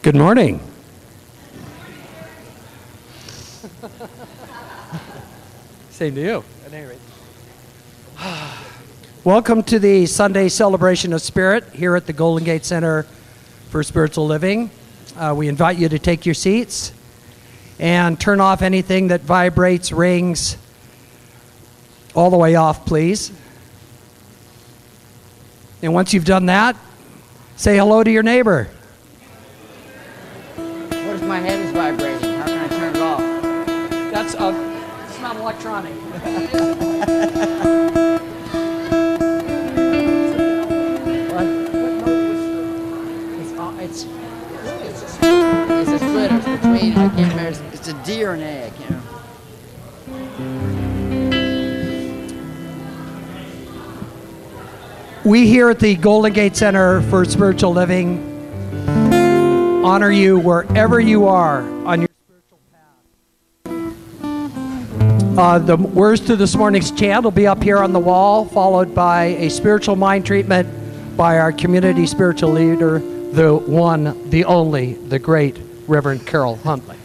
Good morning. Same to you, at any rate. Welcome to the Sunday Celebration of Spirit here at the Golden Gate Center for Spiritual Living. We invite you to take your seats and turn off anything that vibrates, rings, all the way off, please. And once you've done that, say hello to your neighbor. What if my head is vibrating? How can I turn it off? That's it's not electronic. It's a split. It's between. I can't remember. It's a D or an A. I can't remember. We here at the Golden Gate Center for Spiritual Living honor you wherever you are on your spiritual path. The words to this morning's chant will be up here on the wall, followed by a spiritual mind treatment by our community spiritual leader, the one, the only, the great Reverend Karyl Huntley.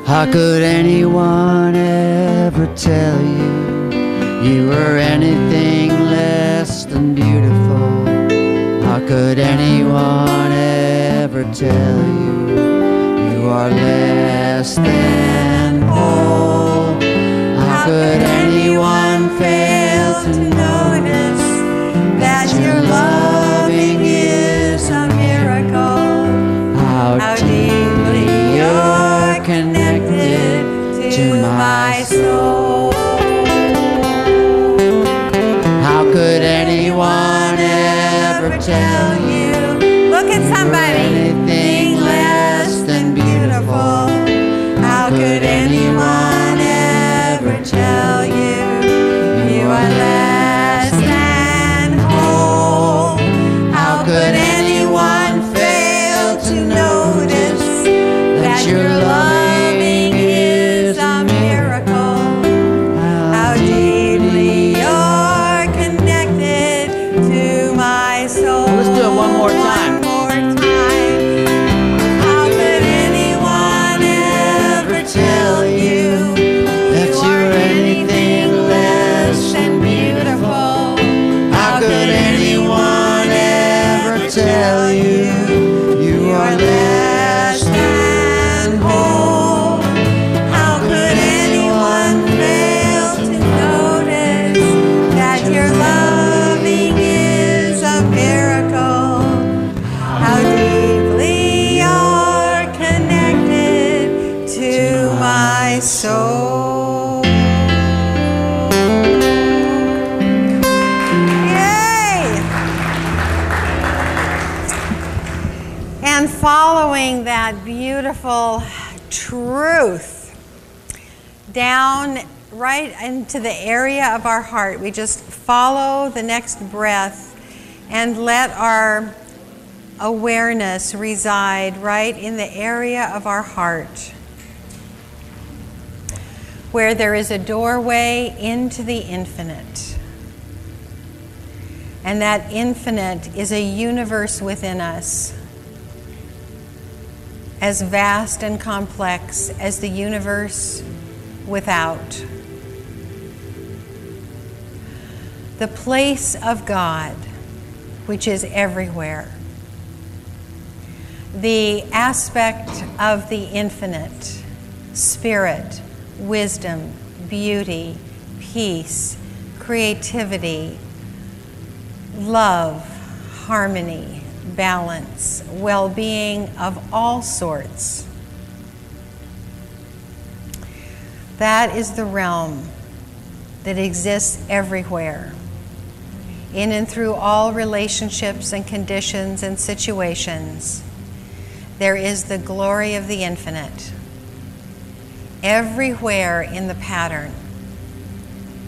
How could anyone ever tell you you were anything less than beautiful? How could anyone ever tell you you are less than whole? How could anyone fail to notice that your loving is a miracle? How deeply you're connected to my soul. How could anyone ever tell you look at somebody anything less than beautiful? How could anyone ever tell you you are less than whole? How could anyone fail to notice that your loving is a miracle? How deeply you're connected to my soul. Let's do it one more time. How could anyone ever tell you that you're anything less than beautiful? How could anyone ever tell you you are less than whole? How could anyone fail to notice that your loving is a miracle? How deeply you're connected to my soul. Yay! And following that beautiful truth down right into the area of our heart, we just follow the next breath and let our awareness reside right in the area of our heart, where there is a doorway into the infinite. And that infinite is a universe within us, as vast and complex as the universe without. The place of God, which is everywhere. The aspect of the infinite, spirit, wisdom, beauty, peace, creativity, love, harmony, balance, well-being of all sorts. That is the realm that exists everywhere. in and through all relationships and conditions and situations, there is the glory of the infinite everywhere in the pattern.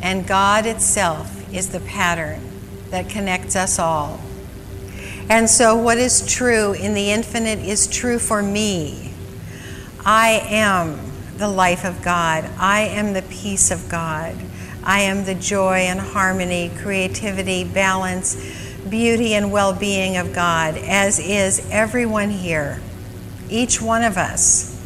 And God itself is the pattern that connects us all. And so what is true in the infinite is true for me. I am the life of God. I am the peace of God. I am the joy and harmony, creativity, balance, beauty, and well-being of God, as is everyone here, each one of us,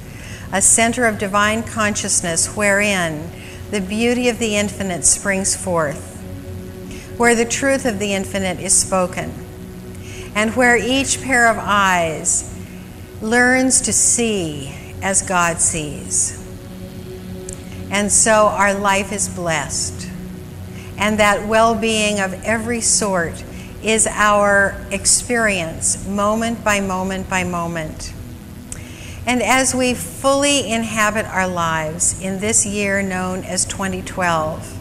a center of divine consciousness wherein the beauty of the infinite springs forth, where the truth of the infinite is spoken, and where each pair of eyes learns to see as God sees. And so our life is blessed, and that well-being of every sort is our experience moment by moment by moment. And as we fully inhabit our lives in this year known as 2012,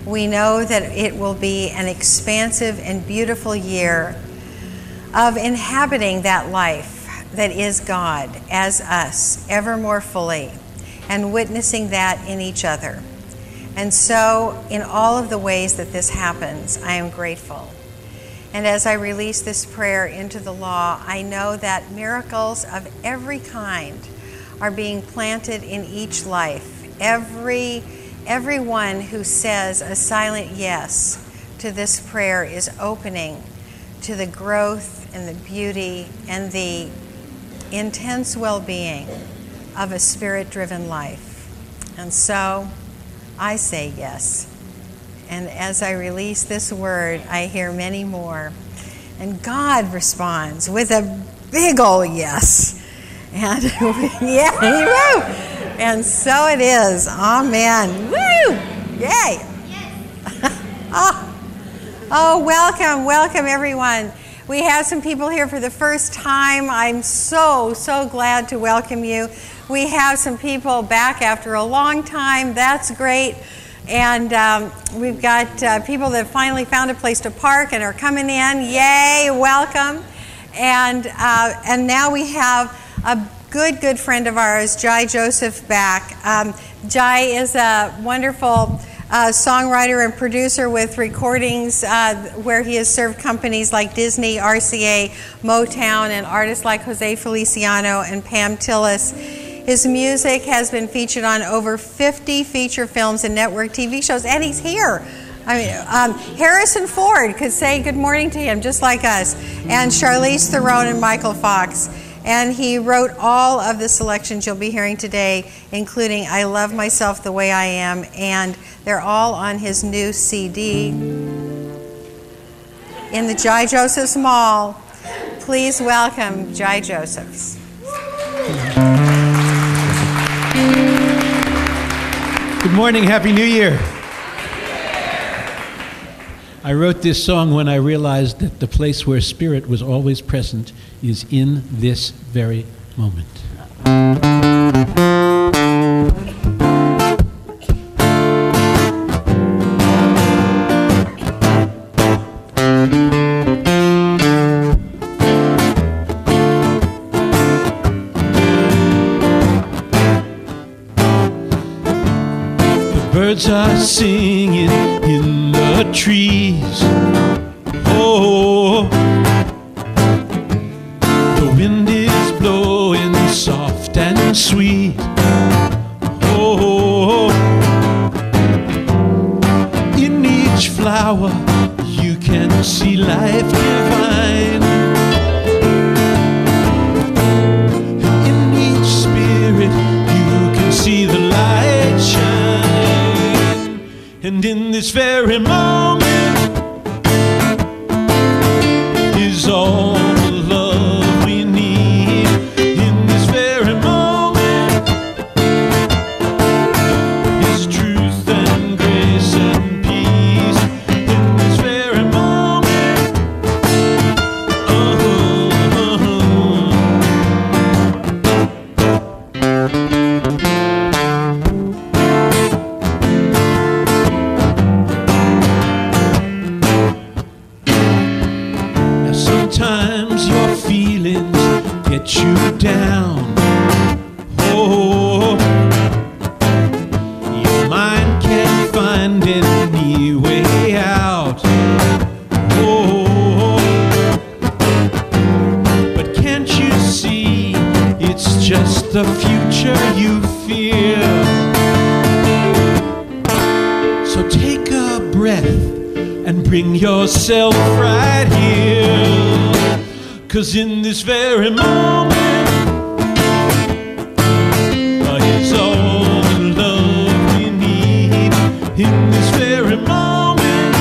we know that it will be an expansive and beautiful year of inhabiting that life that is God as us ever more fully, and witnessing that in each other. And so, in all of the ways that this happens, I am grateful. And as I release this prayer into the law, I know that miracles of every kind are being planted in each life. Everyone who says a silent yes to this prayer is opening to the growth and the beauty and the intense well-being of a spirit-driven life. And so I say yes. And as I release this word, I hear many more. And God responds with a big old yes. And yeah, woo! And so it is. Amen. Woo! Yay! Oh, welcome everyone. We have some people here for the first time. I'm so glad to welcome you. We have some people back after a long time. That's great. And we've got people that finally found a place to park and are coming in. Yay, welcome. And now we have a good friend of ours, Jai Joseph, back. Jai is a wonderful songwriter and producer with recordings where he has served companies like Disney, RCA, Motown, and artists like Jose Feliciano and Pam Tillis. His music has been featured on over 50 feature films and network TV shows, and he's here. I mean, Harrison Ford could say good morning to him, just like us, and Charlize Theron and Michael Fox. And he wrote all of the selections you'll be hearing today, including I Love Myself the Way I Am, and they're all on his new CD in the Jai Joseph's Mall. Please welcome Jai Josephs. Good morning, Happy New Year. I wrote this song when I realized that the place where spirit was always present is in this very moment. Birds are singing in the trees. Oh, the wind is blowing soft and sweet. Oh, in each flower you can see life divine. In each spirit you can see the light shine. And in this very moment is all the love we need. In this very moment down. Oh, your mind can't find any way out. Oh, but can't you see it's just the future you fear? So take a breath and bring yourself right here. 'Cause in this very moment is all the love we need. In this very moment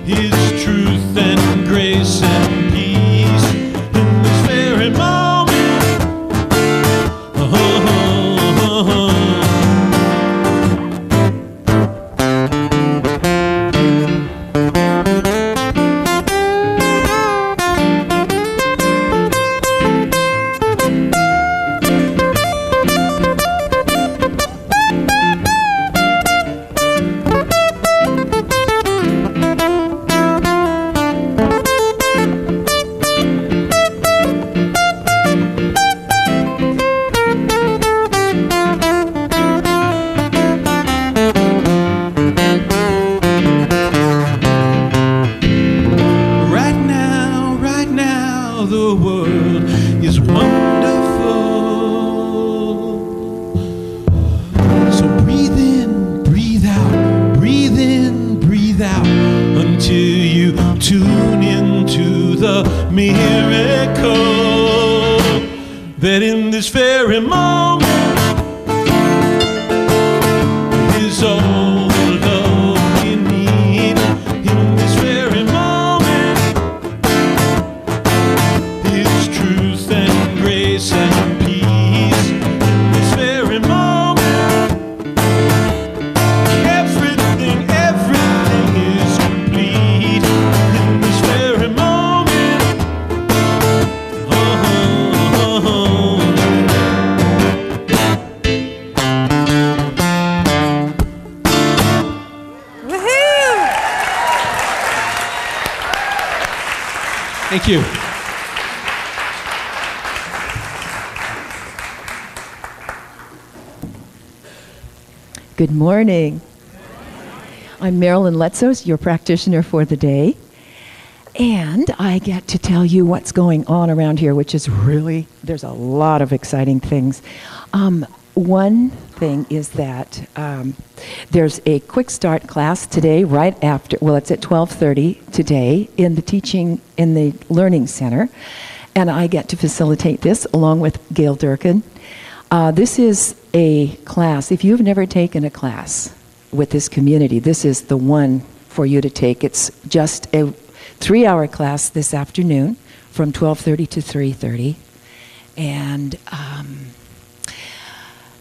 is truth and grace and peace. In this very moment, thank you. Good morning. I'm Marilyn Letzos, your practitioner for the day. And I get to tell you what's going on around here, which is really, there's a lot of exciting things. One thing is that there's a quick start class today right after, well, it's at 12:30 today in the Learning Center. And I get to facilitate this along with Gail Durkin. This is a class, if you've never taken a class with this community, this is the one for you to take. It's just a 3-hour class this afternoon from 12:30 to 3:30. And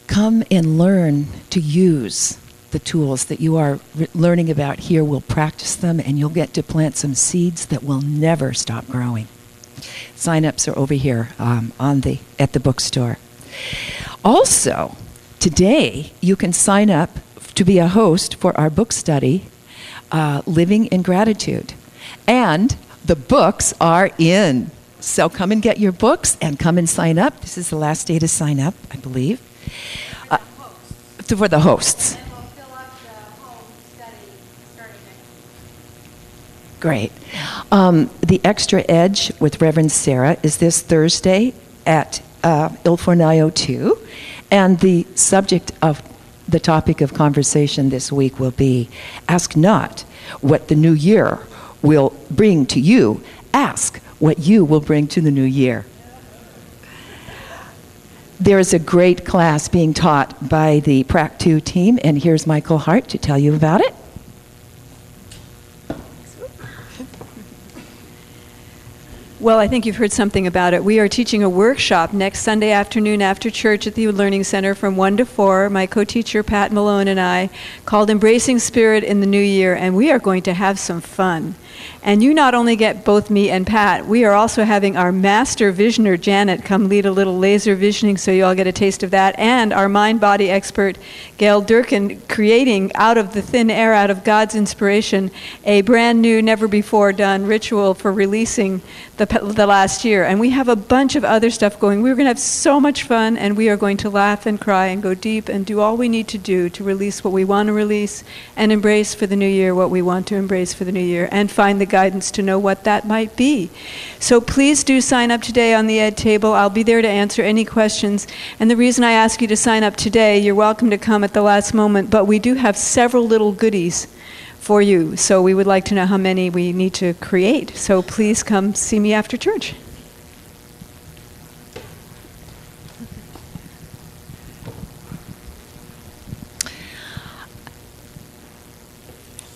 come and learn to use the tools that you are learning about here. We'll practice them and you'll get to plant some seeds that will never stop growing. Sign-ups are over here at the bookstore. Also, today you can sign up to be a host for our book study, Living in Gratitude. And the books are in. So come and get your books and come and sign up. This is the last day to sign up, I believe. For the hosts. And we'll fill up the home study starting next week. Great. The Extra Edge with Reverend Sarah is this Thursday at Il Fornaio 2. And the subject of the topic of conversation this week will be, ask not what the new year will bring to you. Ask what you will bring to the new year. There is a great class being taught by the Prac 2 team, and here's Michael Hart to tell you about it. Well, I think you've heard something about it. We are teaching a workshop next Sunday afternoon after church at the Learning Center from 1 to 4. My co-teacher, Pat Malone, and I, called Embracing Spirit in the New Year, and we are going to have some fun. And you not only get both me and Pat, we are also having our master visioner, Janet, come lead a little laser visioning so you all get a taste of that, and our mind-body expert, Gail Durkin, creating out of the thin air, out of God's inspiration, a brand new, never-before-done ritual for releasing the the last year. And we have a bunch of other stuff going. We're going to have so much fun, and we are going to laugh and cry and go deep and do all we need to do to release what we want to release and embrace for the new year what we want to embrace for the new year, and find the guidance to know what that might be. So please do sign up today on the Ed table. I'll be there to answer any questions. And the reason I ask you to sign up today, you're welcome to come at the last moment, but we do have several little goodies for you. So we would like to know how many we need to create. So please come see me after church.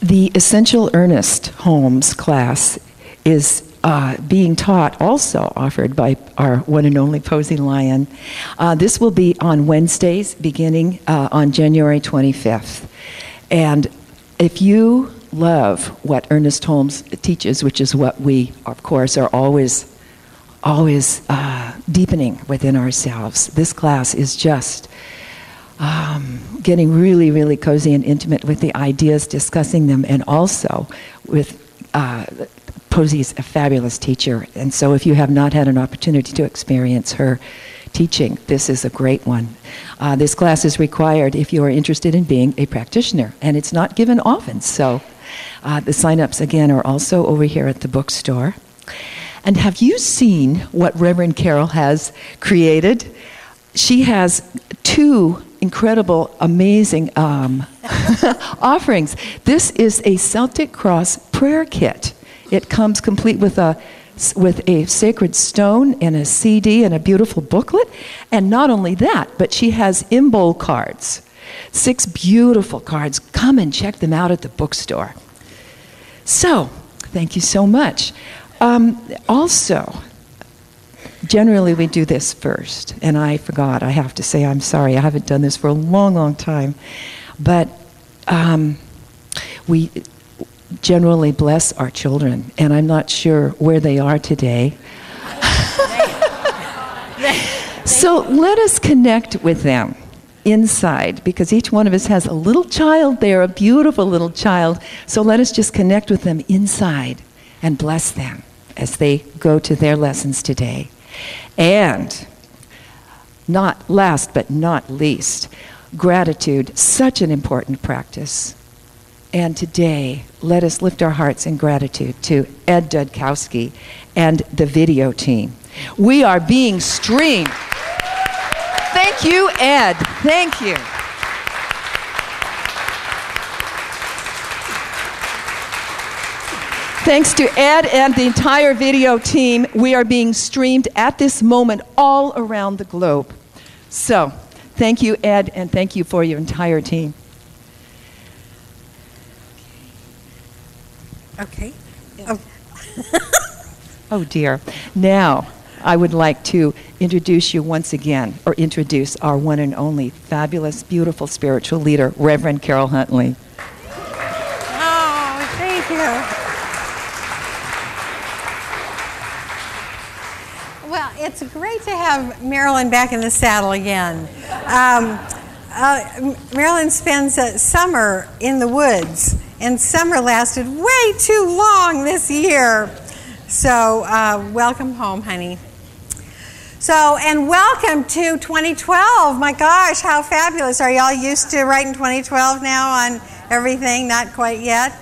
The Essential Earnest Homes class is being taught, also offered by our one and only Posey Lion. This will be on Wednesdays beginning on January 25th. And if you love what Ernest Holmes teaches, which is what we, of course, are always deepening within ourselves, this class is just getting really, really cozy and intimate with the ideas, discussing them, and also with Posey's a fabulous teacher. And so if you have not had an opportunity to experience her teaching, this is a great one. This class is required if you are interested in being a practitioner, and it's not given often. So the sign-ups, again, are also over here at the bookstore. And have you seen what Reverend Karyl has created? She has 2 incredible, amazing offerings. This is a Celtic Cross prayer kit. It comes complete with a sacred stone and a CD and a beautiful booklet. And not only that, but she has Imbol cards. 6 beautiful cards. Come and check them out at the bookstore. So, thank you so much. Also, generally we do this first. And I forgot. I have to say I'm sorry. I haven't done this for a long, long time. But we generally bless our children, and I'm not sure where they are today. So let us connect with them inside, because each one of us has a little child there, a beautiful little child. So let us just connect with them inside and bless them as they go to their lessons today. And not last but not least, gratitude, such an important practice. And today, let us lift our hearts in gratitude to Ed Dudkowski and the video team. We are being streamed. Thank you, Ed. Thank you. Thanks to Ed and the entire video team, we are being streamed at this moment all around the globe. So, thank you, Ed, and thank you for your entire team. Okay. Yeah. Oh dear. Now, I would like to introduce you once again, or introduce our one and only fabulous, beautiful spiritual leader, Reverend Karyl Huntley. Oh, thank you. Well, it's great to have Marilyn back in the saddle again. Marilyn spends summer in the woods, and summer lasted way too long this year. So welcome home, honey. So, and welcome to 2012. My gosh, how fabulous. Are y'all used to writing 2012 now on everything? Not quite yet.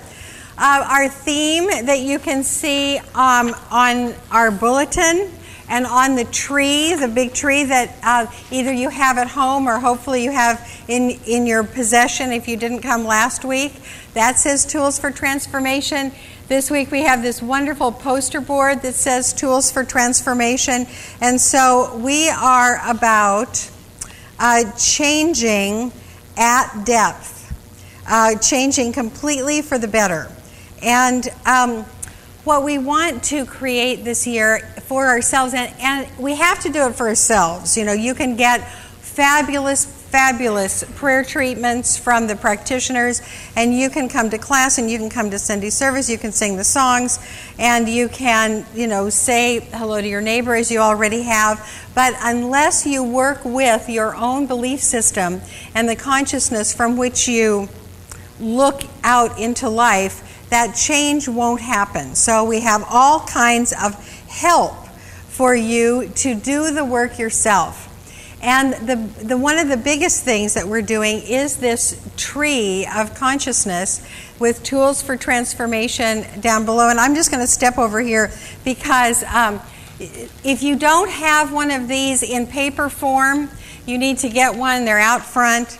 Our theme that you can see on our bulletin and on the tree, the big tree that either you have at home or hopefully you have in your possession if you didn't come last week, that says Tools for Transformation. This week we have this wonderful poster board that says Tools for Transformation. And so we are about changing at depth, changing completely for the better. And what we want to create this year for ourselves, and we have to do it for ourselves. You know, you can get fabulous prayer treatments from the practitioners, and you can come to class and you can come to Sunday service, you can sing the songs, and you can, you know, say hello to your neighbor as you already have. But unless you work with your own belief system and the consciousness from which you look out into life, that change won't happen. So we have all kinds of help for you to do the work yourself. And one of the biggest things that we're doing is this tree of consciousness with tools for transformation down below. And I'm just going to step over here because if you don't have one of these in paper form, you need to get one. They're out front.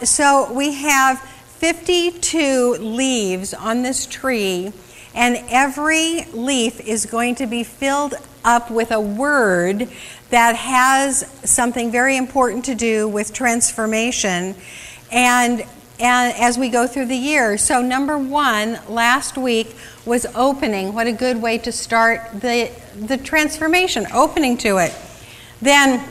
So we have 52 leaves on this tree, and every leaf is going to be filled up with a word that has something very important to do with transformation and as we go through the year. So number 1 last week was opening. What a good way to start the transformation, opening to it. Then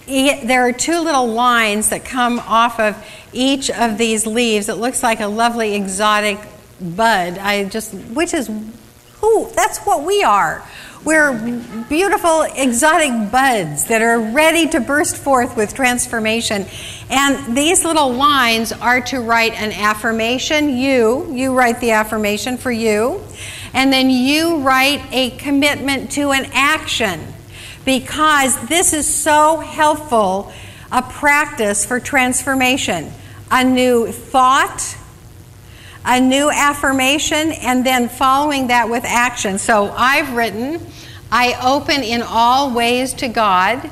there are 2 little lines that come off of each of these leaves. It looks like a lovely exotic bud. That's what we are. We're beautiful exotic buds that are ready to burst forth with transformation. And these little lines are to write an affirmation. You write the affirmation for you. And then you write a commitment to an action, because this is so helpful, a practice for transformation. A new thought, a new affirmation, and then following that with action. So I've written, I open in all ways to God,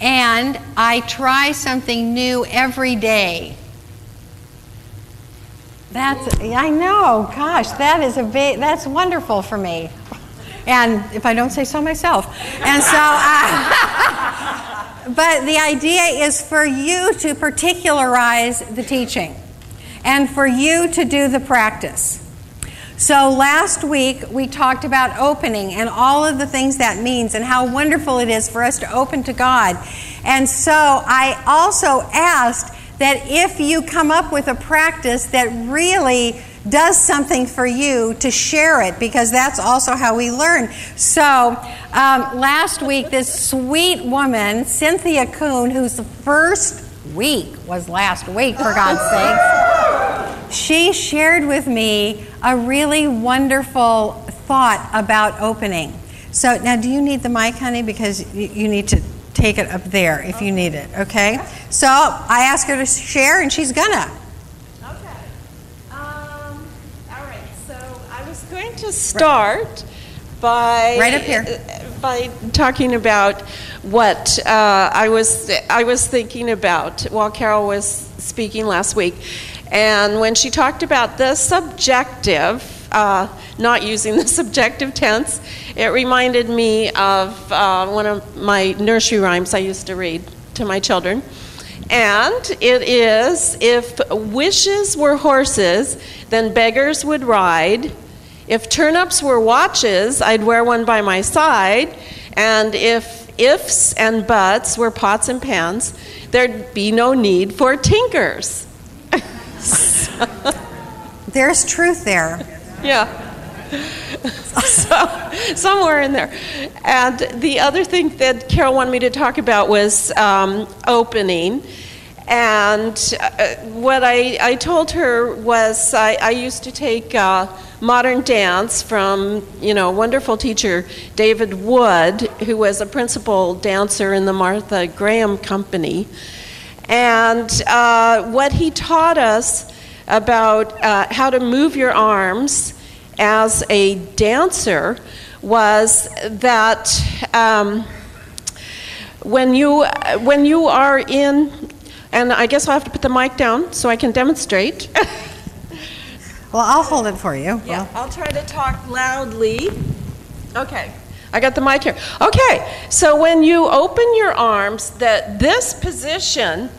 and I try something new every day. I know, gosh, that's wonderful for me. And if I don't say so myself. And so, but the idea is for you to particularize the teaching and for you to do the practice. So last week we talked about opening and all of the things that means and how wonderful it is for us to open to God. And so I also asked that if you come up with a practice that really does something for you, to share it, because that's also how we learn. So last week, this sweet woman, Cynthia Kuhn, whose first week was last week, for God's sake, she shared with me a really wonderful thought about opening. So now, do you need the mic, honey? Because you need to take it up there if you need it, okay? So I asked her to share, and she's gonna. To start by right up here, by talking about what I was thinking about while Karyl was speaking last week, and when she talked about the subjective, not using the subjective tense, it reminded me of one of my nursery rhymes I used to read to my children. And it is, if wishes were horses, then beggars would ride. If turnips were watches, I'd wear one by my side. And if ifs and buts were pots and pans, there'd be no need for tinkers. There's truth there. Yeah. So, somewhere in there. And the other thing that Karyl wanted me to talk about was opening. And what I told her was I used to take modern dance from, a wonderful teacher, David Wood, who was a principal dancer in the Martha Graham Company. And what he taught us about how to move your arms as a dancer was that when you are in, and I guess I'll have to put the mic down so I can demonstrate. Well, I'll hold it for you. Yeah, I'll try to talk loudly. Okay, I got the mic here. Okay, so when you open your arms, this position,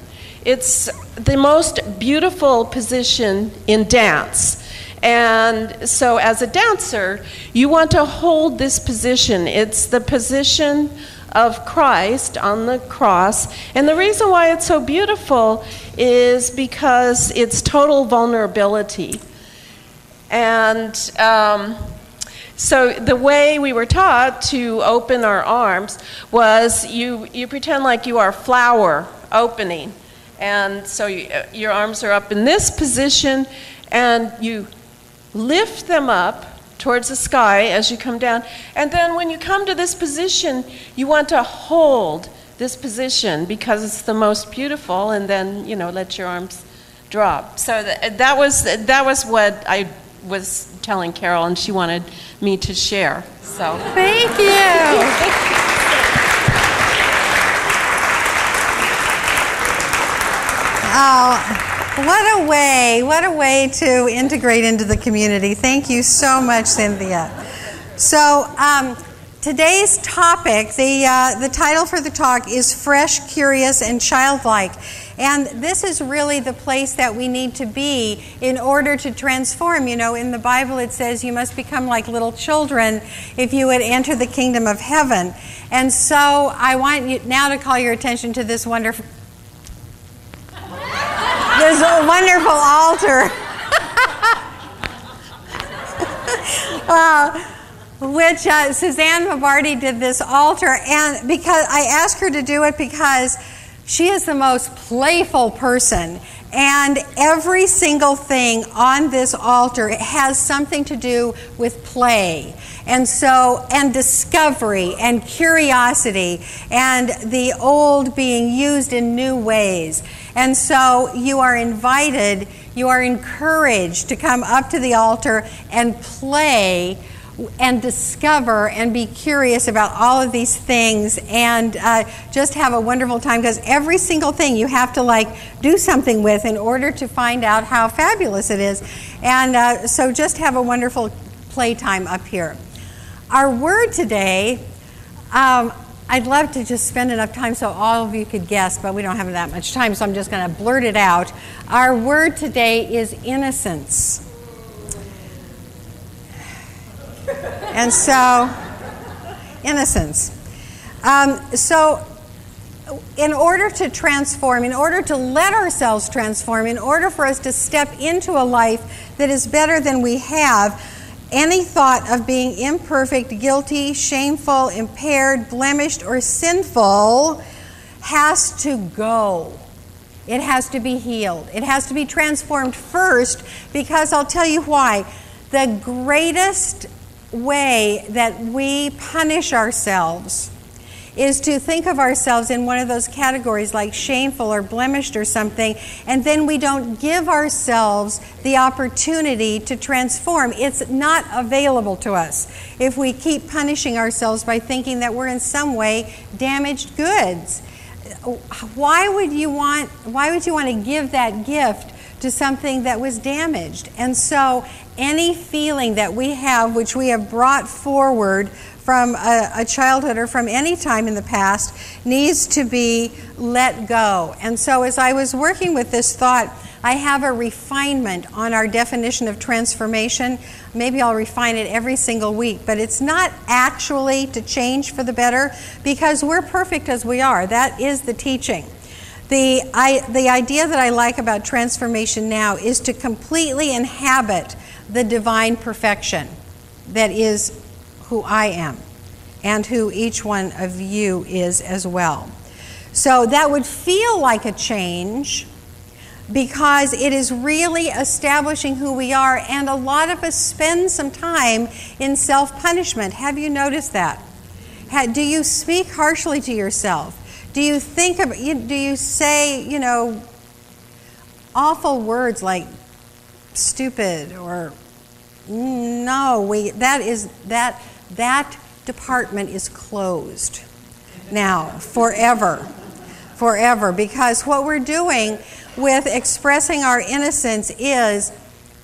it's the most beautiful position in dance. And so as a dancer, you want to hold this position. It's the position of Christ on the cross. And the reason why it's so beautiful is because it's total vulnerability. And so the way we were taught to open our arms was you pretend like you are a flower opening. And so your arms are up in this position, and you lift them up towards the sky as you come down. And then when you come to this position, you want to hold this position because it's the most beautiful, and then, let your arms drop. So that was what I was telling Karyl, and she wanted me to share. So thank you. Oh, what a way to integrate into the community. Thank you so much, Cynthia. So today's topic, the title for the talk is Fresh, Curious, and Childlike. And this is really the place that we need to be in order to transform. In the Bible it says you must become like little children if you would enter the kingdom of heaven. And so I want you now to call your attention to this wonderful altar. Which Suzanne Mabardi did this altar, and because I asked her to do it because she is the most playful person, and every single thing on this altar has something to do with play, and discovery and curiosity, and the old being used in new ways. And so you are invited, you are encouraged to come up to the altar and play and discover and be curious about all of these things, and just have a wonderful time, because every single thing you have to do something with in order to find out how fabulous it is. And so just have a wonderful playtime up here. Our word today, I'd love to just spend enough time so all of you could guess, but we don't have that much time, so I'm just going to blurt it out. Our word today is innocence. And so, innocence. So, in order to transform, in order to let ourselves transform, in order for us to step into a life that is better than we have, any thought of being imperfect, guilty, shameful, impaired, blemished, or sinful has to go. It has to be healed. It has to be transformed first, because I'll tell you why. The greatest way that we punish ourselves is to think of ourselves in one of those categories like shameful or blemished or something, and then we don't give ourselves the opportunity to transform. It's not available to us if we keep punishing ourselves by thinking that we're in some way damaged goods. Why would you want to give that gift to something that was damaged? And so any feeling that we have, which we have brought forward from a childhood or from any time in the past, needs to be let go. And so as I was working with this thought, I have a refinement on our definition of transformation. Maybe I'll refine it every single week, but it's not actually to change for the better, because we're perfect as we are. That is the teaching. The idea that I like about transformation now is to completely inhabit the divine perfection that is who I am and who each one of you is as well. So that would feel like a change, because it is really establishing who we are, and a lot of us spend some time in self-punishment. Have you noticed that? Do you speak harshly to yourself? Do you do you say, awful words like stupid or no? That department is closed now forever, because what we're doing with expressing our innocence is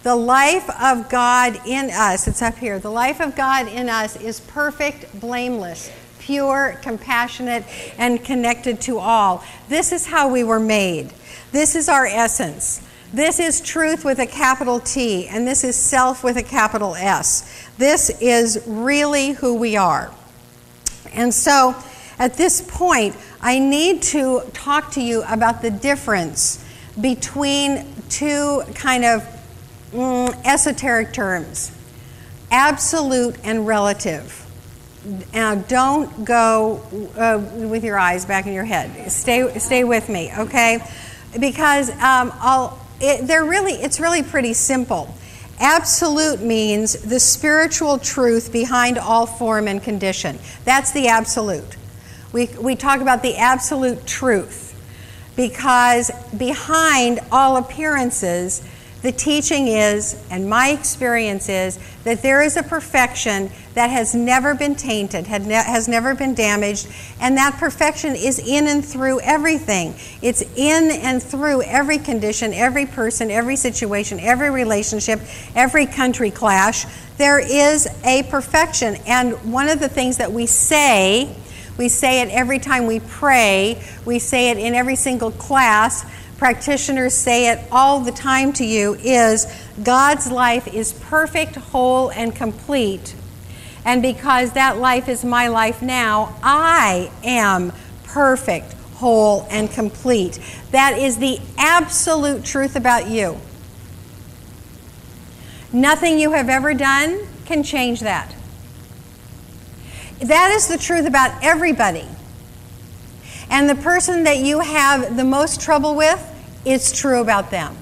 the life of God in us. It's up here. The life of God in us is perfect, blameless, pure, compassionate, and connected to all. This is how we were made. This is our essence. This is truth with a capital T, and this is self with a capital S. This is really who we are. And so, at this point, I need to talk to you about the difference between two kind of esoteric terms, absolute and relative. Now, don't go with your eyes back in your head. Stay with me, okay? Because it's really pretty simple. Absolute means the spiritual truth behind all form and condition. That's the absolute. We talk about the absolute truth because behind all appearances, the teaching is, and my experience is, that there is a perfection that has never been tainted, has never been damaged, and that perfection is in and through everything. It's in and through every condition, every person, every situation, every relationship, every country clash. There is a perfection, and one of the things that we say it every time we pray, we say it in every single class, practitioners say it all the time to you, is God's life is perfect, whole, and complete. And because that life is my life now, I am perfect, whole, and complete. That is the absolute truth about you. Nothing you have ever done can change that. That is the truth about everybody. And the person that you have the most trouble with, it's true about them.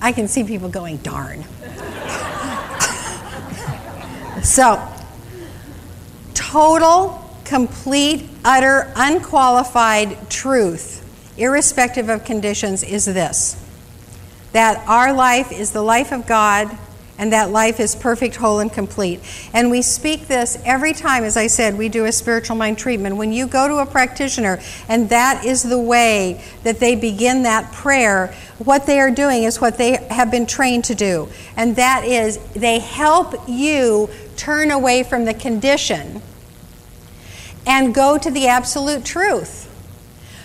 I can see people going, darn. So, total, complete, utter, unqualified truth, irrespective of conditions, is this: that our life is the life of God, and that life is perfect, whole, and complete. And we speak this every time, as I said, we do a spiritual mind treatment. When you go to a practitioner, and that is the way that they begin that prayer, what they are doing is what they have been trained to do. And that is, they help you turn away from the condition and go to the absolute truth.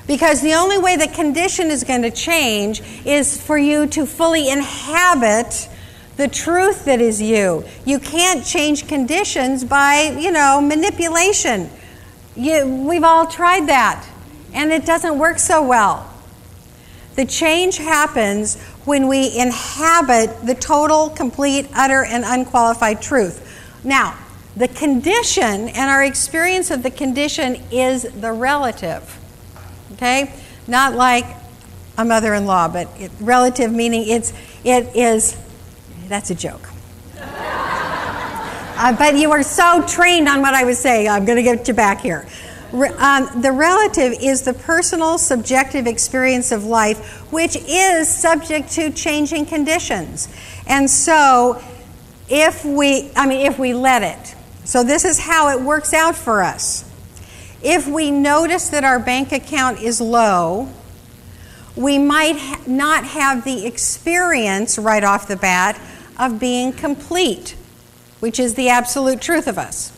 Because the only way the condition is going to change is for you to fully inhabit the truth that is you. You can't change conditions by, manipulation. We've all tried that, and it doesn't work so well. The change happens when we inhabit the total, complete, utter, and unqualified truth. Now, the condition and our experience of the condition is the relative. Okay? Not like a mother-in-law, but relative meaning it is. That's a joke. But you are so trained on what I was saying. I'm going to get you back here. The relative is the personal, subjective experience of life, which is subject to changing conditions. And so, if we let it. So this is how it works out for us. If we notice that our bank account is low, we might not have the experience right off the bat of being complete, which is the absolute truth of us.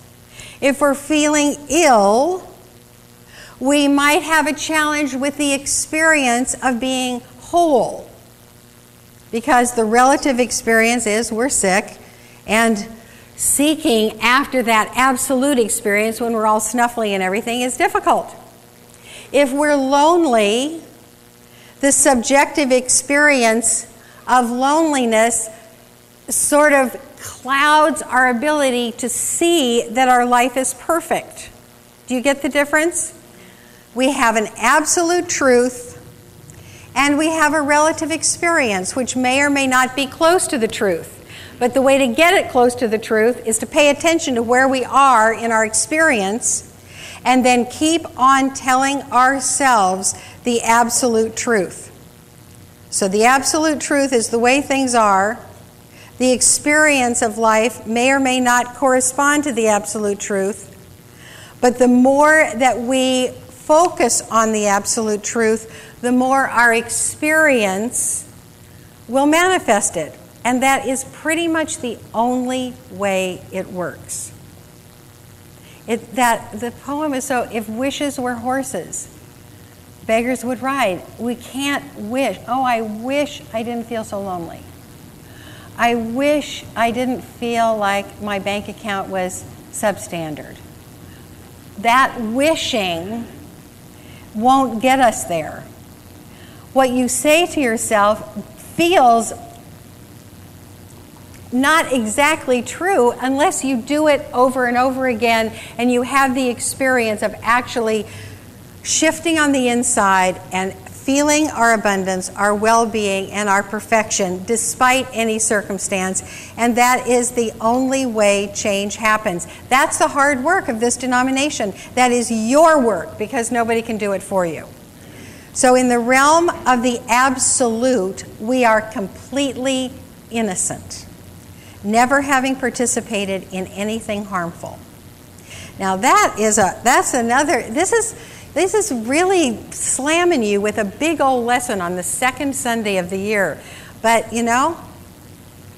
If we're feeling ill, we might have a challenge with the experience of being whole, because the relative experience is we're sick, and seeking after that absolute experience when we're all snuffly and everything is difficult. If we're lonely, the subjective experience of loneliness sort of clouds our ability to see that our life is perfect. Do you get the difference? We have an absolute truth, and we have a relative experience, which may or may not be close to the truth. But the way to get it close to the truth is to pay attention to where we are in our experience, and then keep on telling ourselves the absolute truth. So the absolute truth is the way things are. The experience of life may or may not correspond to the absolute truth, but the more that we focus on the absolute truth, the more our experience will manifest it. And that is pretty much the only way it works. The poem is so, if wishes were horses, beggars would ride. We can't wish. Oh, I wish I didn't feel so lonely. I wish I didn't feel like my bank account was substandard. That wishing won't get us there. What you say to yourself feels not exactly true unless you do it over and over again and you have the experience of actually shifting on the inside and feeling our abundance, our well-being, and our perfection despite any circumstance. And that is the only way change happens. That's the hard work of this denomination. That is your work, because nobody can do it for you. So in the realm of the absolute, we are completely innocent, never having participated in anything harmful. Now that's another, this is really slamming you with a big old lesson on the second Sunday of the year. But, you know,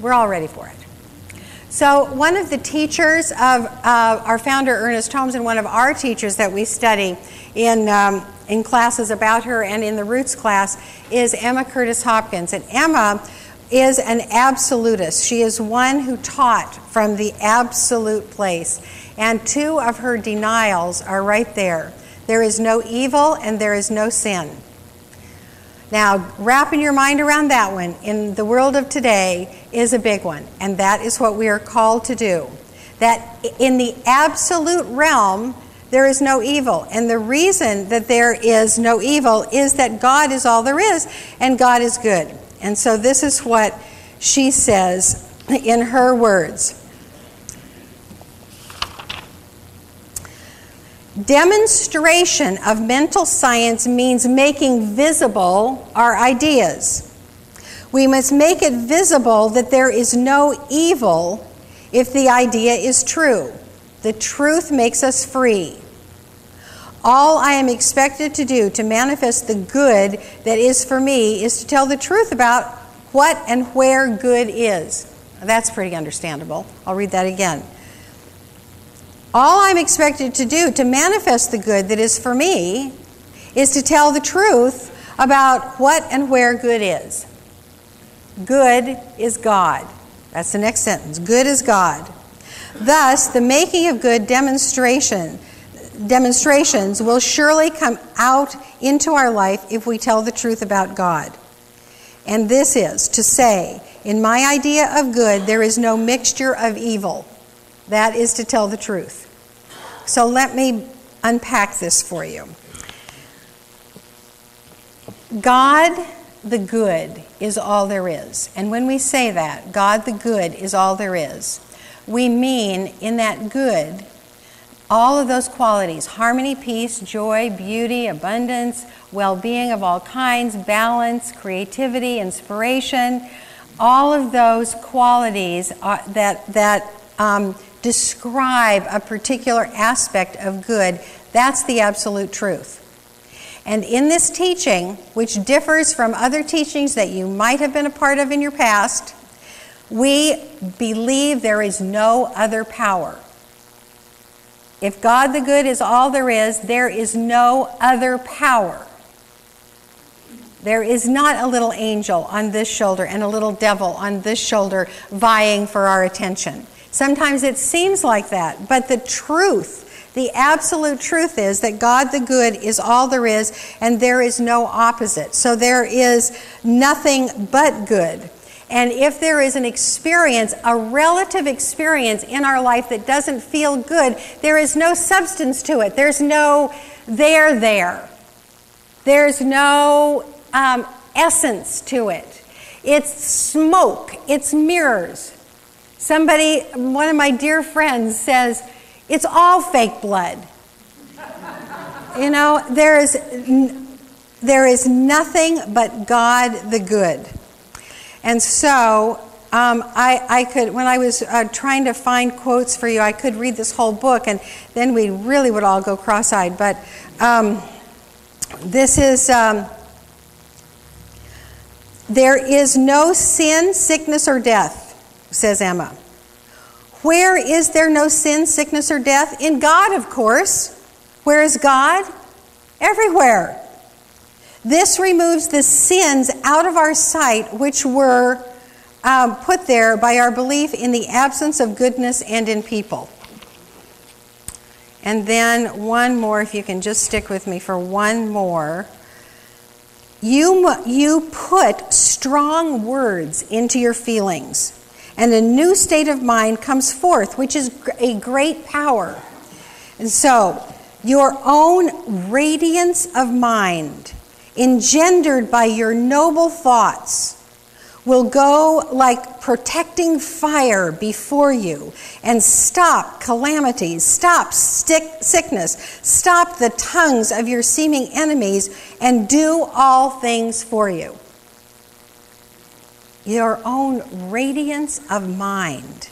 we're all ready for it. So one of the teachers of our founder, Ernest Holmes, and one of our teachers that we study in classes about her and in the Roots class is Emma Curtis Hopkins. And Emma is an absolutist. She is one who taught from the absolute place. And two of her denials are right there. There is no evil and there is no sin. Now, wrapping your mind around that one in the world of today is a big one. And that is what we are called to do. That in the absolute realm, there is no evil. And the reason that there is no evil is that God is all there is, and God is good. And so this is what she says in her words. Demonstration of mental science means making visible our ideas. We must make it visible that there is no evil if the idea is true. The truth makes us free. All I am expected to do to manifest the good that is for me is to tell the truth about what and where good is. That's pretty understandable. I'll read that again. All I'm expected to do to manifest the good that is for me is to tell the truth about what and where good is. Good is God. That's the next sentence. Good is God. Thus, the making of good demonstrations will surely come out into our life if we tell the truth about God. And this is to say, in my idea of good, there is no mixture of evil. That is to tell the truth. So let me unpack this for you. God the good is all there is. And when we say that, God the good is all there is, we mean in that good, all of those qualities: harmony, peace, joy, beauty, abundance, well-being of all kinds, balance, creativity, inspiration. All of those qualities that describe a particular aspect of good, that's the absolute truth. And in this teaching, which differs from other teachings that you might have been a part of in your past, we believe there is no other power. If God the good is all there is no other power. There is not a little angel on this shoulder and a little devil on this shoulder vying for our attention. Sometimes it seems like that, but the truth, the absolute truth is that God the good is all there is, and there is no opposite. So there is nothing but good. And if there is an experience, a relative experience in our life that doesn't feel good, there is no substance to it. There's no there. There's no essence to it. It's smoke. It's mirrors. One of my dear friends says, it's all fake blood. You know, there is nothing but God the good. And so I could, when I was trying to find quotes for you, I could read this whole book, and then we really would all go cross-eyed. But this is, there is no sin, sickness, or death, says Emma. Where is there no sin, sickness, or death? In God, of course. Where is God? Everywhere. This removes the sins out of our sight, which were put there by our belief in the absence of goodness and in people. And then one more, if you can just stick with me for one more. You put strong words into your feelings, and a new state of mind comes forth, which is a great power. And so, your own radiance of mind engendered by your noble thoughts, will go like protecting fire before you and stop calamities, stop sickness, stop the tongues of your seeming enemies, and do all things for you. Your own radiance of mind,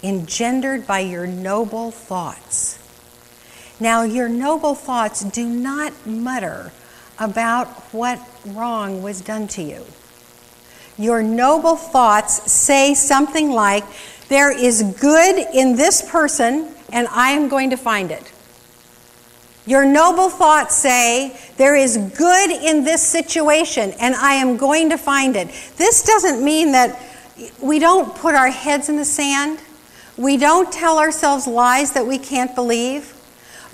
engendered by your noble thoughts. Now, your noble thoughts do not mutter about what wrong was done to you. Your noble thoughts say something like, there is good in this person, and I am going to find it. Your noble thoughts say, there is good in this situation, and I am going to find it. This doesn't mean that we don't put our heads in the sand. We don't tell ourselves lies that we can't believe.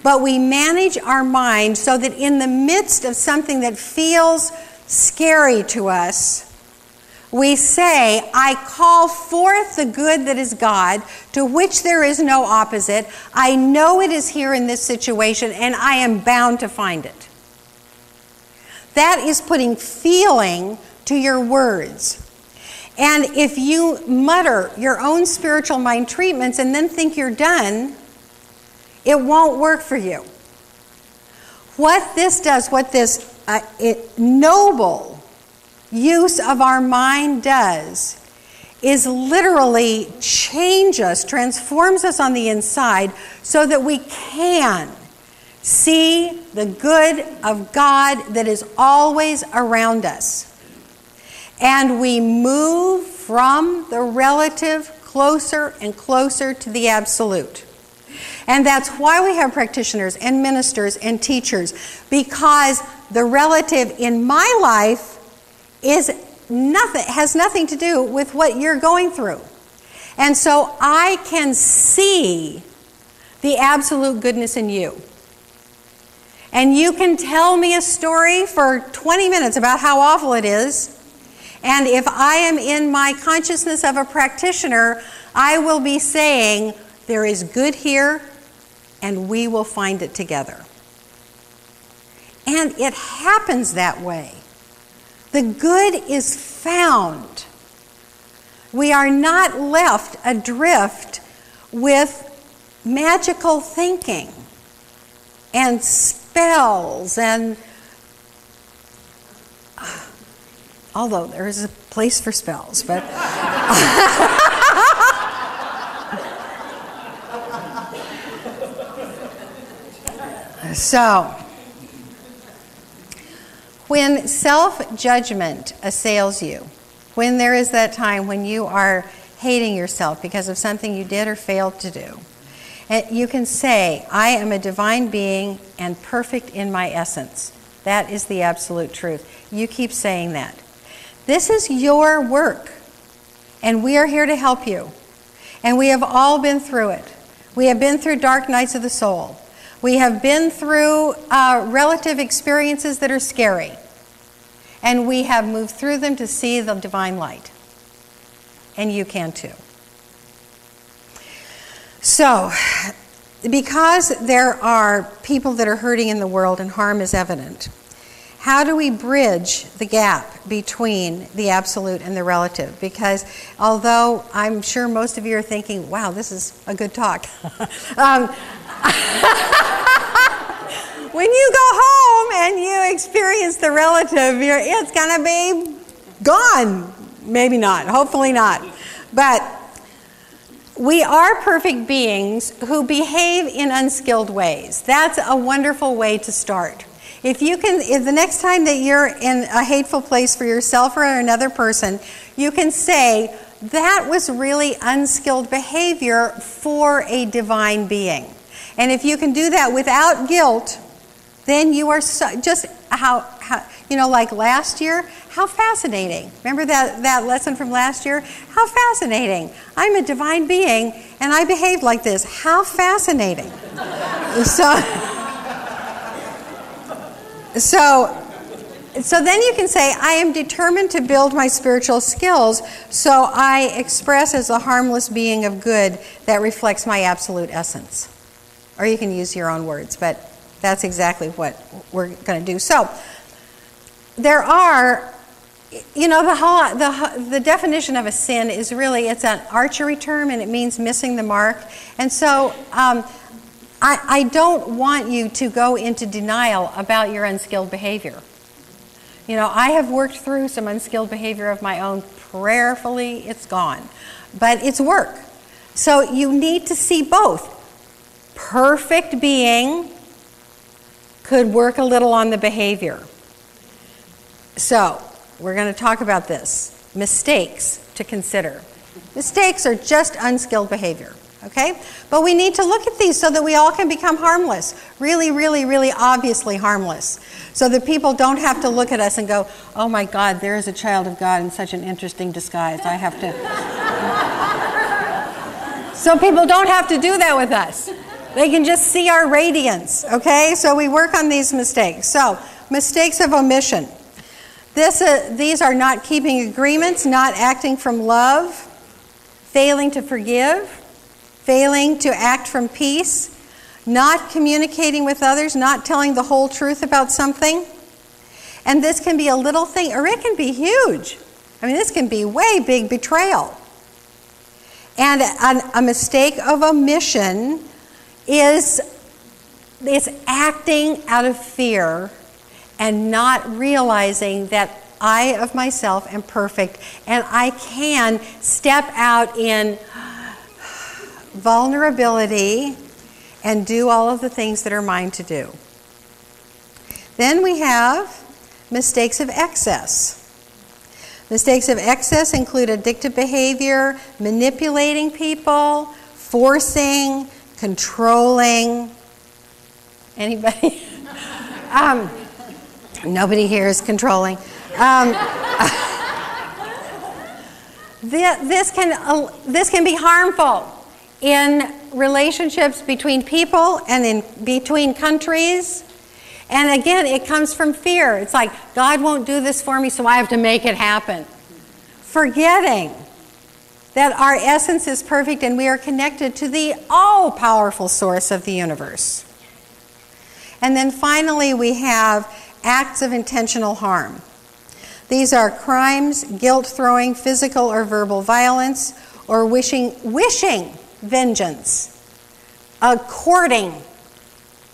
But we manage our mind so that in the midst of something that feels scary to us, we say, I call forth the good that is God, to which there is no opposite. I know it is here in this situation, and I am bound to find it. That is putting feeling to your words. And if you mutter your own spiritual mind treatments and then think you're done, it won't work for you. What this does, what this noble use of our mind does, is literally change us, transforms us on the inside so that we can see the good of God that is always around us. And we move from the relative closer and closer to the absolute. And that's why we have practitioners and ministers and teachers, because the relative in my life has nothing to do with what you're going through. And so I can see the absolute goodness in you. And you can tell me a story for 20 minutes about how awful it is. And if I am in my consciousness of a practitioner, I will be saying, there is good here, and we will find it together. And it happens that way. The good is found. We are not left adrift with magical thinking and spells, and although there is a place for spells, but so when self-judgment assails you, when there is that time when you are hating yourself because of something you did or failed to do, you can say, I am a divine being and perfect in my essence. That is the absolute truth. You keep saying that. This is your work, and we are here to help you. And we have all been through it. We have been through dark nights of the soul. We have been through relative experiences that are scary. And we have moved through them to see the divine light. And you can too. So, because there are people that are hurting in the world and harm is evident, how do we bridge the gap between the absolute and the relative? Because although I'm sure most of you are thinking, wow, this is a good talk. When you go home and you experience the relative, it's going to be gone. Maybe not. Hopefully not. But we are perfect beings who behave in unskilled ways. That's a wonderful way to start. If the next time that you're in a hateful place for yourself or another person, you can say, that was really unskilled behavior for a divine being. And if you can do that without guilt, then you are just how like last year, how fascinating. Remember that lesson from last year? How fascinating. I'm a divine being and I behaved like this. How fascinating. So then you can say, I am determined to build my spiritual skills, so I express as a harmless being of good that reflects my absolute essence. Or you can use your own words, but that's exactly what we're going to do. So, there are, you know, the definition of a sin is really, it's an archery term, and it means missing the mark. And so I don't want you to go into denial about your unskilled behavior. You know, I have worked through some unskilled behavior of my own. Prayerfully, it's gone. But it's work. So you need to see both. Perfect being could work a little on the behavior. So, we're going to talk about this. Mistakes to consider. Mistakes are just unskilled behavior, okay? But we need to look at these so that we all can become harmless. Really, really, really obviously harmless. So that people don't have to look at us and go, oh my God, there is a child of God in such an interesting disguise. I have to... So people don't have to do that with us. They can just see our radiance, okay? So we work on these mistakes. So, mistakes of omission. These are not keeping agreements, not acting from love, failing to forgive, failing to act from peace, not communicating with others, not telling the whole truth about something. And this can be a little thing, or it can be huge. I mean, this can be way big betrayal. And a mistake of omission is acting out of fear and not realizing that I of myself am perfect and I can step out in vulnerability and do all of the things that are mine to do. Then we have mistakes of excess. Mistakes of excess include addictive behavior, manipulating people, forcing, controlling. Anybody? Nobody here is controlling. This can be harmful in relationships between people and in between countries. And again, it comes from fear. It's like, God won't do this for me, so I have to make it happen. Forgetting that our essence is perfect and we are connected to the all-powerful source of the universe. And then finally, we have acts of intentional harm. These are crimes, guilt-throwing, physical or verbal violence, or wishing vengeance, courting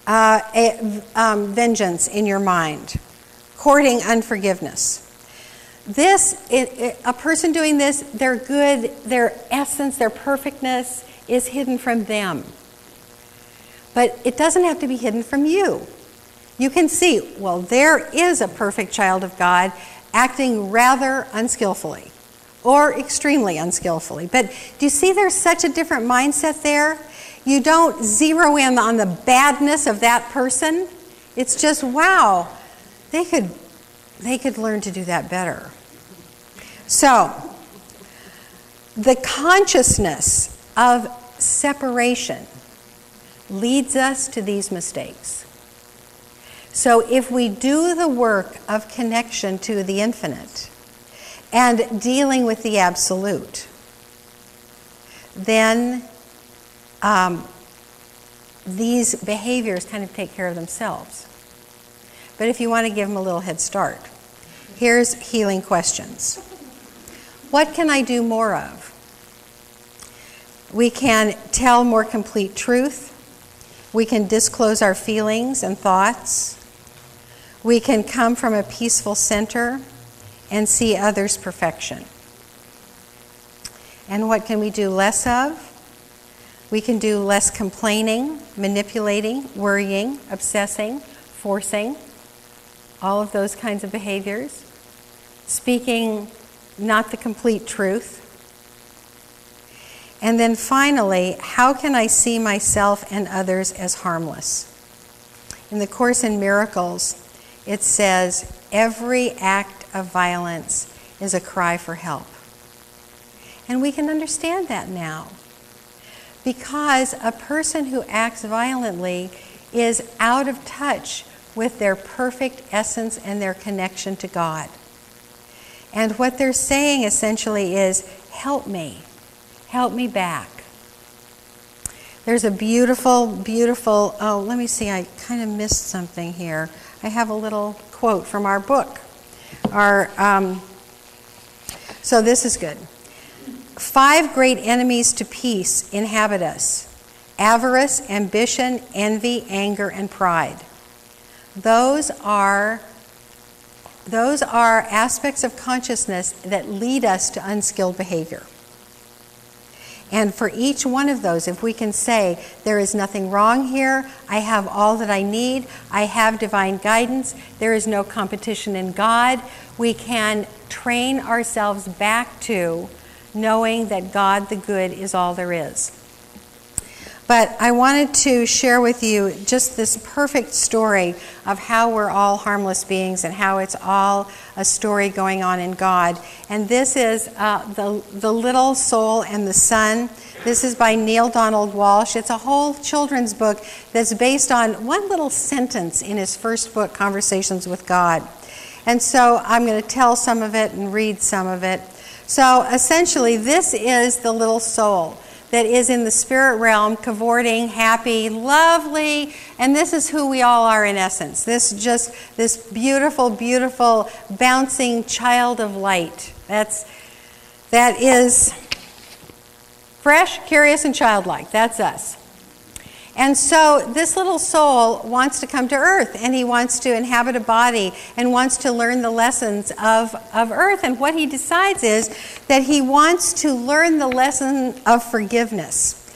vengeance in your mind, courting unforgiveness. A person doing this, their good, their essence, their perfectness is hidden from them. But it doesn't have to be hidden from you. You can see, well, there is a perfect child of God acting rather unskillfully or extremely unskillfully. But do you see there's such a different mindset there? You don't zero in on the badness of that person. It's just, wow, they could learn to do that better. So, the consciousness of separation leads us to these mistakes. So if we do the work of connection to the infinite and dealing with the absolute, then these behaviors kind of take care of themselves. But if you want to give them a little head start, here's healing questions. What can I do more of? We can tell more complete truth. We can disclose our feelings and thoughts. We can come from a peaceful center and see others' perfection. And what can we do less of? We can do less complaining, manipulating, worrying, obsessing, forcing, all of those kinds of behaviors. Speaking not the complete truth. And then finally, how can I see myself and others as harmless? In the Course in Miracles, it says, every act of violence is a cry for help. And we can understand that now. Because a person who acts violently is out of touch with their perfect essence and their connection to God. And what they're saying essentially is, help me back. There's a beautiful, let me see, I kind of missed something here. I have a little quote from our book. So this is good. 5 great enemies to peace inhabit us: avarice, ambition, envy, anger, and pride. Those are aspects of consciousness that lead us to unskilled behavior. And for each one of those, if we can say, there is nothing wrong here, I have all that I need, I have divine guidance, there is no competition in God, we can train ourselves back to knowing that God the good is all there is. But I wanted to share with you just this perfect story of how we're all harmless beings and how it's all a story going on in God. And this is The Little Soul and the Sun. This is by Neil Donald Walsh. It's a whole children's book that's based on one little sentence in his first book, Conversations with God. And so I'm going to tell some of it and read some of it. So essentially, this is the little soul that is in the spirit realm, cavorting, happy, lovely, and this is who we all are in essence. This beautiful, beautiful, bouncing child of light. That is fresh, curious, and childlike. That's us. And so this little soul wants to come to earth, and he wants to inhabit a body and wants to learn the lessons of earth. And what he decides is that he wants to learn the lesson of forgiveness,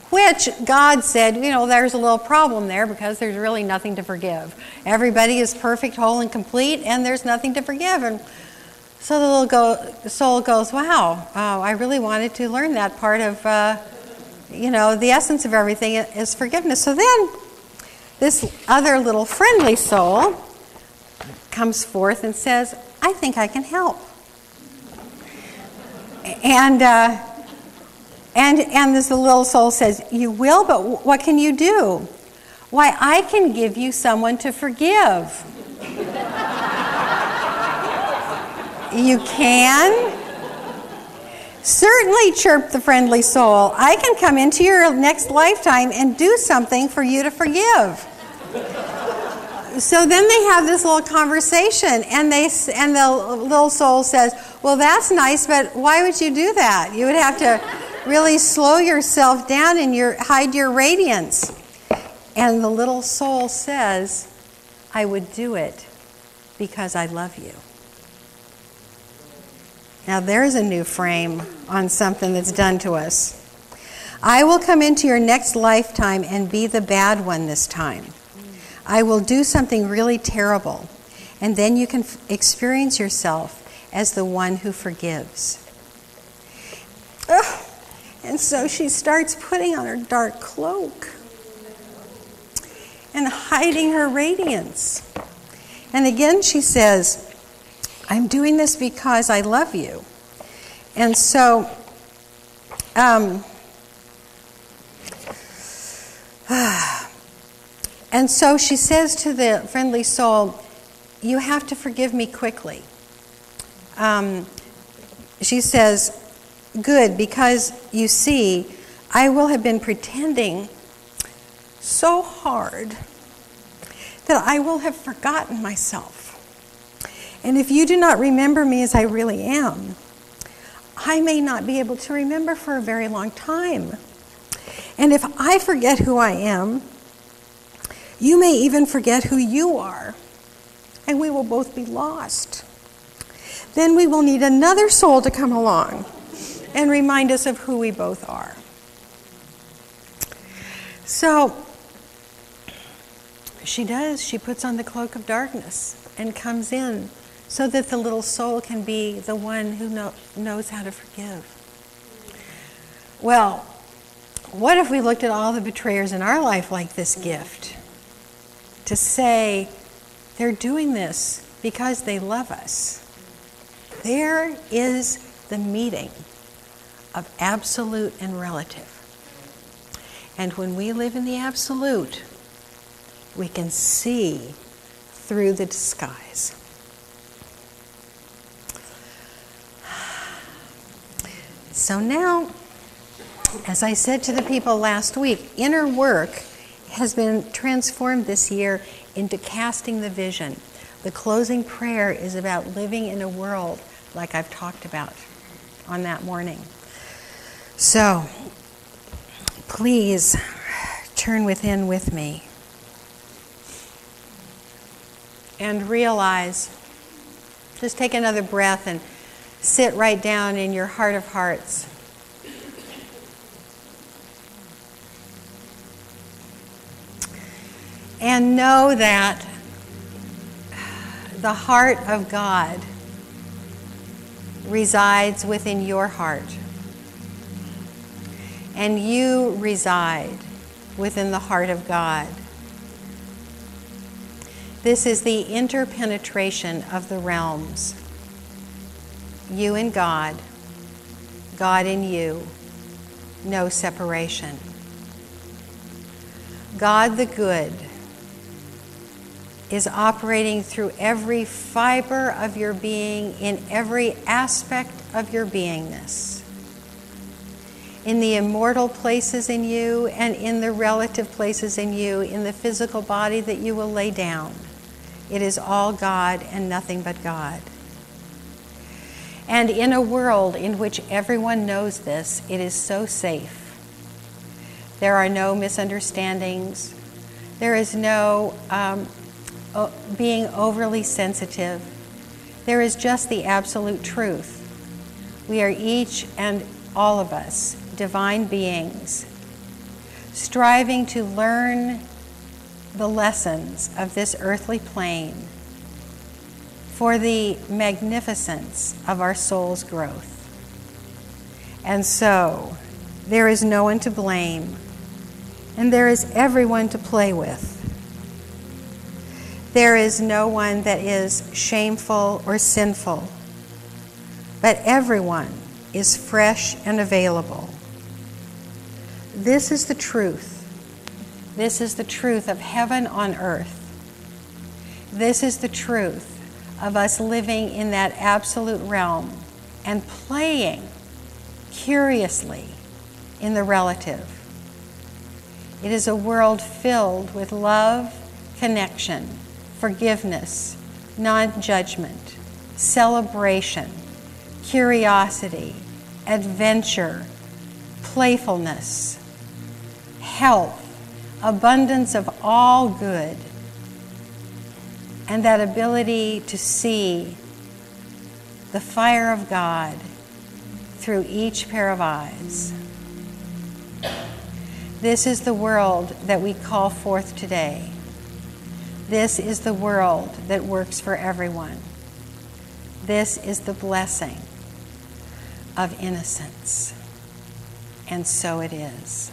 which God said, there's a little problem there because there's really nothing to forgive. Everybody is perfect, whole, and complete, and there's nothing to forgive. And so the little soul goes, wow, I really wanted to learn that part of the essence of everything is forgiveness. So then this other little friendly soul comes forth and says, I think I can help. And this little soul says, you will, but what can you do? Why, I can give you someone to forgive. You can? Certainly, chirped the friendly soul. I can come into your next lifetime and do something for you to forgive. So then they have this little conversation, and the little soul says, well, that's nice, but why would you do that? You would have to really slow yourself down and hide your radiance. And the little soul says, I would do it because I love you. Now there's a new frame on something that's done to us. I will come into your next lifetime and be the bad one this time. I will do something really terrible, and then you can experience yourself as the one who forgives. Ugh. And so she starts putting on her dark cloak and hiding her radiance. And again she says, I'm doing this because I love you. And so, she says to the friendly soul, you have to forgive me quickly. She says, good, because you see, I will have been pretending so hard that I will have forgotten myself. And if you do not remember me as I really am, I may not be able to remember for a very long time. And if I forget who I am, you may even forget who you are, and we will both be lost. Then we will need another soul to come along and remind us of who we both are. So she does. She puts on the cloak of darkness and comes in so that the little soul can be the one who knows how to forgive. Well, what if we looked at all the betrayers in our life like this gift? To say, they're doing this because they love us. There is the meeting of absolute and relative. And when we live in the absolute, we can see through the disguise. So now, as I said to the people last week, inner work has been transformed this year into casting the vision. The closing prayer is about living in a world like I've talked about on that morning. So, please turn within with me and realize, just take another breath and sit right down in your heart of hearts. And know that the heart of God resides within your heart. And you reside within the heart of God. This is the interpenetration of the realms. You and God, God in you, no separation. God the good is operating through every fiber of your being, in every aspect of your beingness, in the immortal places in you and in the relative places in you, in the physical body that you will lay down. It is all God and nothing but God. And in a world in which everyone knows this, it is so safe. There are no misunderstandings. There is no being overly sensitive. There is just the absolute truth. We are each and all of us divine beings, striving to learn the lessons of this earthly plane for the magnificence of our soul's growth. And so, there is no one to blame, and there is everyone to play with. There is no one that is shameful or sinful, but everyone is fresh and available. This is the truth. This is the truth of heaven on earth. This is the truth of us living in that absolute realm and playing curiously in the relative. It is a world filled with love, connection, forgiveness, non-judgment, celebration, curiosity, adventure, playfulness, health, abundance of all good, and that ability to see the fire of God through each pair of eyes. This is the world that we call forth today. This is the world that works for everyone. This is the blessing of innocence. And so it is.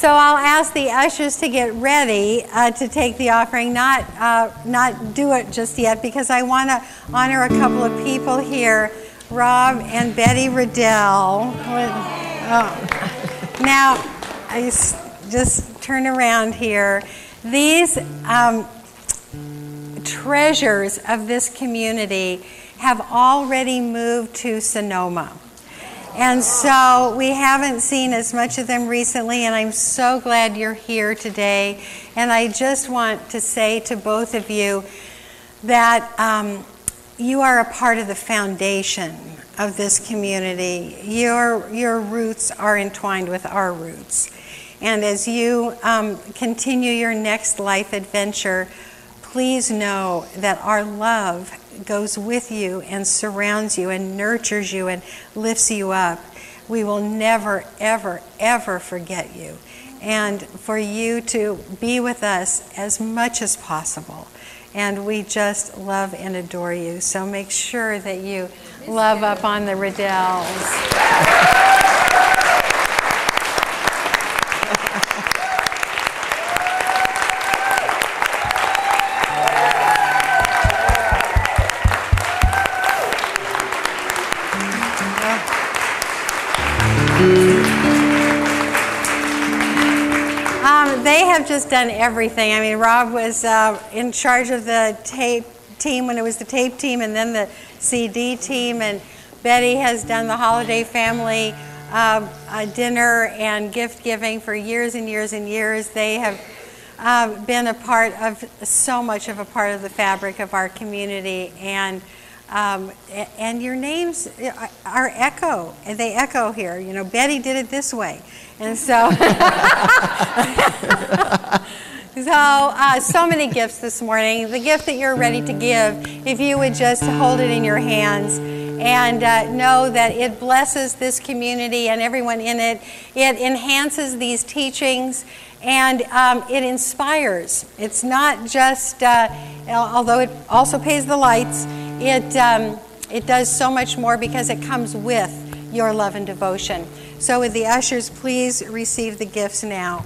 so I'll ask the ushers to get ready to take the offering, not do it just yet, because I want to honor a couple of people here, Rob and Betty Riddell. Now, I just turn around here. These treasures of this community have already moved to Sonoma. And so we haven't seen as much of them recently, and I'm so glad you're here today. And I just want to say to both of you that you are a part of the foundation of this community. Your roots are entwined with our roots. And as you continue your next life adventure, please know that our love goes with you and surrounds you and nurtures you and lifts you up. We will never, ever, ever forget you. And for you to be with us as much as possible. And we just love and adore you. So make sure that you love up on the Riddells. They have just done everything. I mean, Rob was in charge of the tape team when it was the tape team, and then the CD team, and Betty has done the holiday family dinner and gift giving for years and years and years. They have been a part of so much of a part of the fabric of our community, and your names are echo. They echo here. You know, Betty did it this way, and so so many gifts this morning. The gift that you're ready to give, if you would just hold it in your hands and know that it blesses this community and everyone in it. It enhances these teachings, and it inspires. It's not just, although it also pays the lights, it does so much more because it comes with your love and devotion. So would the ushers please receive the gifts now?